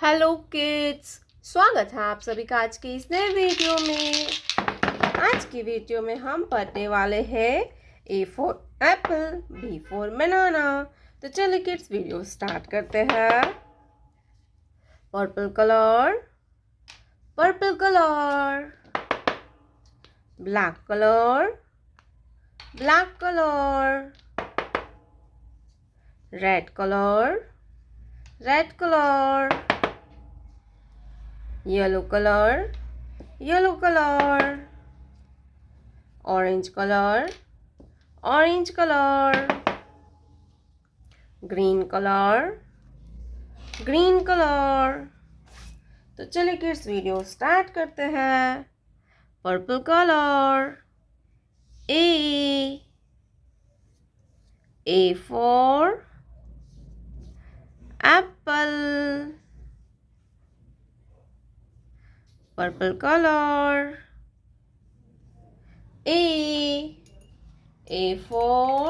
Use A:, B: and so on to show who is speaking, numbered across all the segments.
A: Hello kids, स्वागत है आप सभी का आज के इस नए वीडियो में। आज की वीडियो में हम पढ़ने वाले हैं A for Apple, B for बनाना। तो चलिए किड्स वीडियो स्टार्ट करते हैं। Purple colour, purple colour, black colour, black colour, red colour, red colour, yellow color, yellow color, orange color, orange color, green color, green color। तो चलिए kids video start करते हैं। Purple colour, A for apple, purple color, A for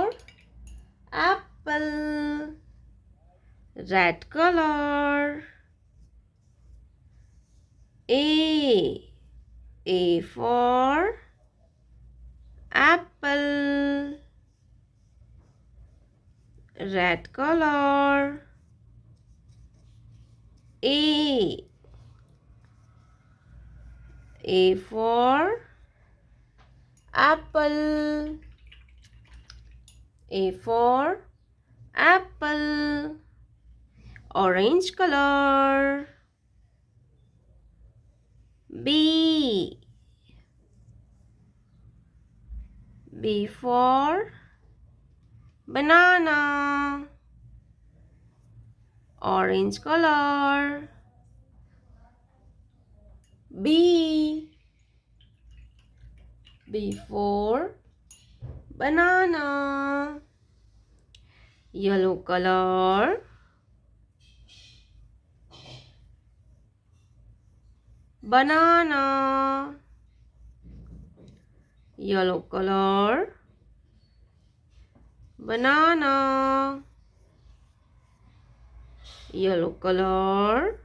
A: apple, red color, A for apple, red color, A for apple, A for apple, orange color, B for banana, orange color, B for banana, yellow color, banana, yellow color, banana, yellow color,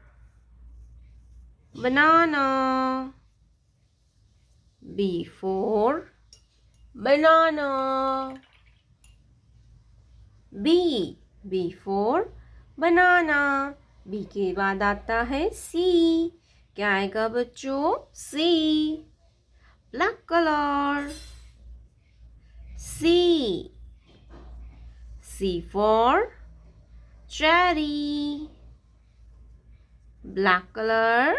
A: banana, B for banana, B for banana, B के बाद आता है C। क्या आएगा बच्चों? C, black color, C for cherry, black color,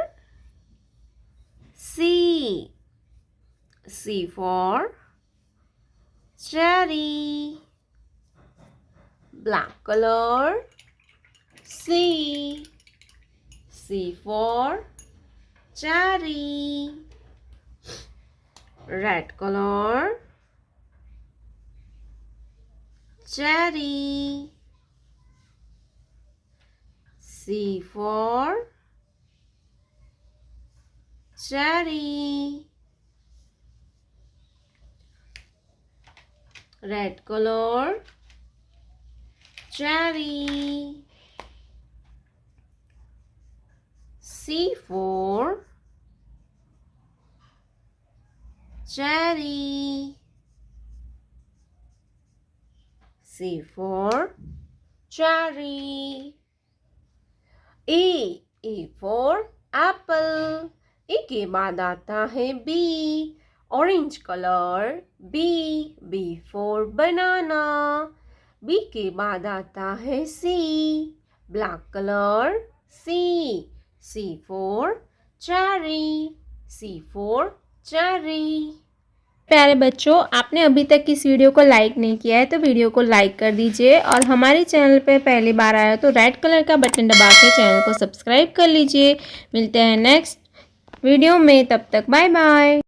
A: C for cherry, black color, C for cherry, red color, cherry, C for cherry, red color, cherry, C for cherry, C for cherry, A for apple, A के बाद आता है B, orange color, B for banana, B के बाद आता है C, black color, C for cherry, C for cherry।
B: प्यारे बच्चों, आपने अभी तक इस वीडियो को लाइक नहीं किया है तो वीडियो को लाइक कर दीजिए और हमारे चैनल पे पहली बार आया तो रेड कलर का बटन दबा के चैनल को सब्सक्राइब कर लीजिए। मिलते हैं नेक्स्ट वीडियो में, तब तक बाय बाय।